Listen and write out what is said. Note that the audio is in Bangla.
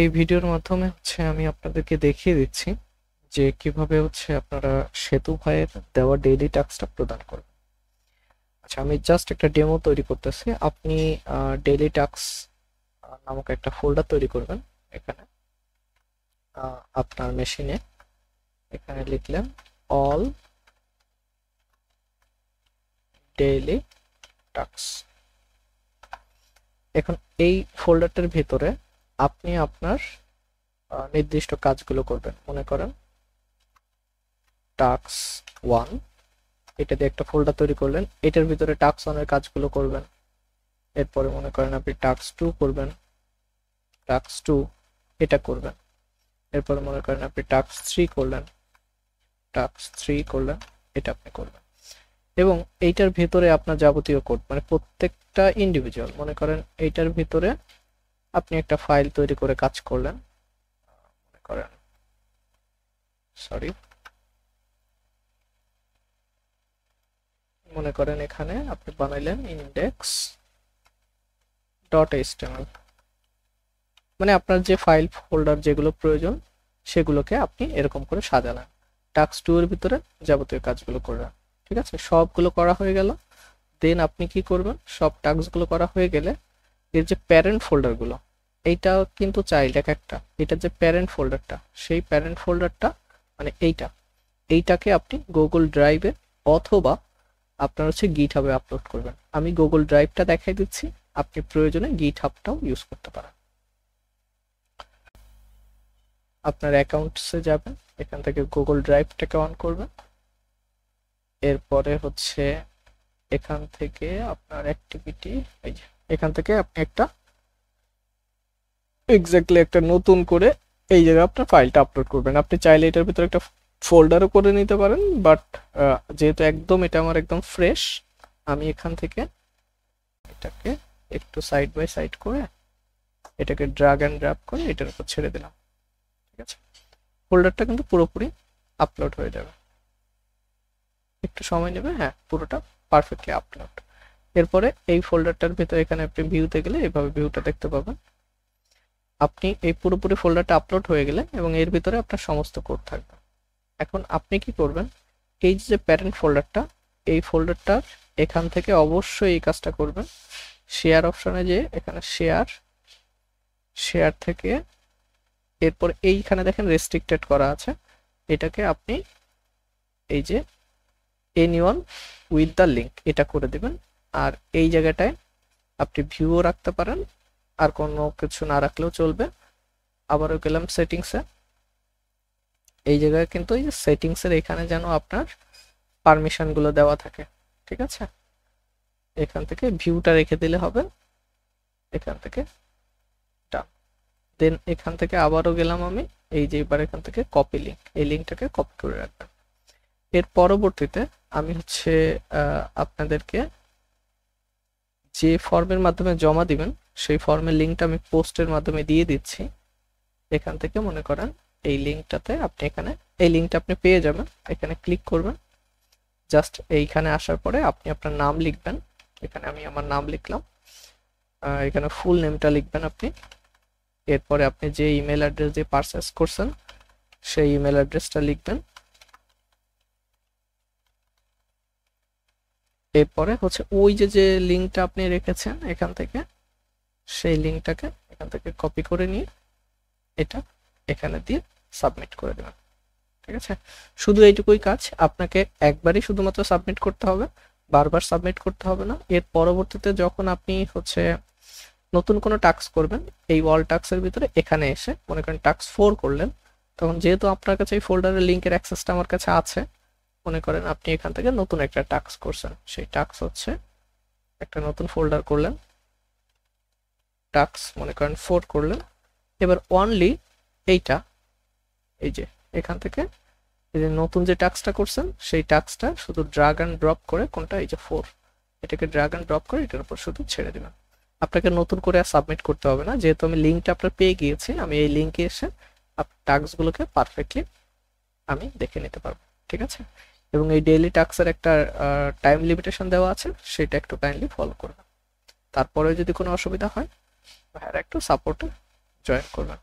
এই ভিডিওর মাধ্যমে আমি আপনাদেরকে দেখিয়ে দিচ্ছি যে কিভাবে আপনারা সেতু ভাইয়ের দেওয়া ডেইলি টাস্কটা প্রদান করবেন। আচ্ছা, আমি জাস্ট একটা ডেমো তৈরি করতেছি। আপনি ডেইলি টাস্ক নামক একটা ফোল্ডার তৈরি করবেন। এখানে আপনার মেশিনে এখানে লিখলেন অল ডেইলি টাস্ক। এখন এই ফোল্ডারটার ভিতরে আপনি আপনার নির্দিষ্ট কাজগুলো করবেন। মনে করেন টাস্ক 1, এটা দিয়ে একটা ফোল্ডার তৈরি করলেন, এটার ভিতরে টাস্ক 1 এর কাজগুলো করবেন। এরপরে মনে করেন আপনি টাস্ক 2 করবেন, টাস্ক 2 এটা করবেন। এরপরে মনে করেন আপনি টাস্ক 3 করলেন, টাস্ক 3 করলেন, এটা আপনি করবেন। এবং এইটার ভিতরে আপনার যাবতীয় কোড, মানে প্রত্যেকটা ইন্ডিভিজুয়াল, মনে করেন এইটার ভিতরে আপনি একটা ফাইল তৈরি করে কাজ করলেন। মনে করেন মনে করেন এখানে আপনি বানাইলেন index.html, মানে আপনার যে ফাইল ফোল্ডার যেগুলো প্রয়োজন সেগুলোকে আপনি এরকম করে সাজালেন। টাস্ক 2 এর ভিতরে যাবতীয় কাজগুলো করলেন। ঠিক আছে, সবগুলো করা হয়ে গেল। দেন আপনি কি করবেন, সব টাস্কগুলো করা হয়ে গেলে এর যে প্যারেন্ট ফোল্ডারগুলো, এইটা কিন্তু চাইল্ড এক একটা, এটা যে প্যারেন্ট ফোল্ডারটা, সেই প্যারেন্ট ফোল্ডারটা মানে এইটাকে আপনি গুগল ড্রাইভে অথবা আপনার গিটহাবে আপলোড করবেন। আমি গুগল ড্রাইভটা দেখাই দিচ্ছি, আপনি প্রয়োজনে গিটহাবটাও ইউজ করতে পারেন। আপনার অ্যাকাউন্টসে যাবেন, এখান থেকে গুগল ড্রাইভটাকে অন করবেন। এরপরে এখান থেকে আপনার অ্যাক্টিভিটি, এই যে এখান থেকে আপনি এক্স্যাক্টলি একটা নতুন করে এই জায়গায় আপনার ফাইলটা আপলোড করবেন। আপনি চাইলে এটার ভিতরে একটা ফোল্ডারও করে নিতে পারেন, বাট যেহেতু এটা আমার একদম ফ্রেশ, আমি এখান থেকে এটাকে একটু সাইড বাই সাইড করে এটাকে ড্রাগ অ্যান্ড ড্রপ করে এটার উপর ছেড়ে দিলাম। ঠিক আছে, ফোল্ডারটা কিন্তু পুরোপুরি আপলোড হয়ে যাবে, একটু সময় নেবে। হ্যাঁ, পুরোটা পারফেক্টলি আপলোড। এরপরে এই ফোল্ডারটার ভিতরে এখানে আপনি ভিউতে গেলে এইভাবে ভিউটা দেখতে পাবেন। আপনি এই পুরোপুরি ফোল্ডারটা আপলোড হয়ে গেলে এবং এর ভিতরে আপনার সমস্ত কোড থাকবে। এখন আপনি কি করবেন, এই যে প্যারেন্ট ফোল্ডারটা, এই ফোল্ডারটার এখান থেকে অবশ্যই এই কাজটা করবেন। শেয়ার অপশনে যে এখানে শেয়ার থেকে এরপর এইখানে দেখেন রেস্ট্রিক্টেড করা আছে, এটাকে আপনি এই যে এনিওয়ান উইথ দ্য লিঙ্ক এটা করে দিবেন। আর এই জায়গাটায় আপনি ভিউও রাখতে পারেন, আর কোনো কিছু না রাখলেও চলবে। আবারও গেলাম সেটিংসে, এই জায়গায় কিন্তু এই যে সেটিংসের এখানে যেন আপনার পারমিশনগুলো দেওয়া থাকে। ঠিক আছে, এখান থেকে ভিউটা রেখে দিলে হবে, এখান থেকে ডান। দেন এখান থেকে আবারও গেলাম আমি, এই যে এবার এখান থেকে কপি লিঙ্ক, এই লিঙ্কটাকে কপি করে রাখবেন। এর পরবর্তীতে আমি আপনাদেরকে যে ফর্মের মাধ্যমে জমা দিবেন সেই ফর্মের লিঙ্কটা আমি পোস্টের মাধ্যমে দিয়ে দিচ্ছি। এখান থেকে মনে করেন এই লিঙ্কটাতে আপনি এই লিঙ্কটা আপনি পেয়ে যাবেন, এখানে ক্লিক করবেন। জাস্ট এইখানে আসার পরে আপনি আপনার নাম লিখবেন, এখানে আমি আমার নাম লিখলাম, এখানে ফুল নেমটা লিখবেন আপনি। এরপরে আপনি যে ইমেল অ্যাড্রেস দিয়ে পারচেজ করছেন সেই ইমেল অ্যাড্রেসটা লিখবেন। এরপরে ওই যে লিঙ্কটা আপনি রেখেছেন এখান থেকে, সেই লিঙ্কটাকে এখান থেকে কপি করে নিয়ে এটা এখানে দিয়ে সাবমিট করে দেবেন। ঠিক আছে, শুধু এইটুকুই কাজ, আপনাকে একবারই শুধুমাত্র সাবমিট করতে হবে, বারবার সাবমিট করতে হবে না। এর পরবর্তীতে যখন আপনি নতুন কোনো টাস্ক করবেন, এই অল টাস্কের ভিতরে এখানে এসে মনে করেন টাস্ক 4 করলেন, তখন যেহেতু আপনার কাছে এই ফোল্ডারের লিঙ্কের অ্যাক্সেসটা আমার কাছে আছে, মনে করেন আপনি এখান থেকে নতুন একটা টাস্ক করছেন, সেই টাস্ক একটা নতুন ফোল্ডার করলেন, টাস্ক মনে করেন 4 করলেন। এবার অনলি এইটা, এই যে এখান থেকে এই যে নতুন যে টাস্কটা করছেন সেই টাস্কটা শুধু ড্রাগ অ্যান্ড ড্রপ করে, কোনটা এই যে 4, এটাকে ড্রাগ অ্যান্ড ড্রপ করে এটার উপর শুধু ছেড়ে দেবেন। আপনাকে নতুন করে আর সাবমিট করতে হবে না, যেহেতু আমি লিঙ্কটা আপনার পেয়ে গিয়েছি, আমি এই লিঙ্কে এসে টাস্কগুলোকে পারফেক্টলি আমি দেখে নিতে পারবো। ঠিক আছে, এবং এই ডেইলি টাস্কের একটা টাইম লিমিটেশন দেওয়া আছে, সেটা একটু কাইন্ডলি ফলো করবেন। তারপরে যদি কোনো অসুবিধা হয় ভাইয়ারা একটু সাপোর্টে জয়েন করবেন।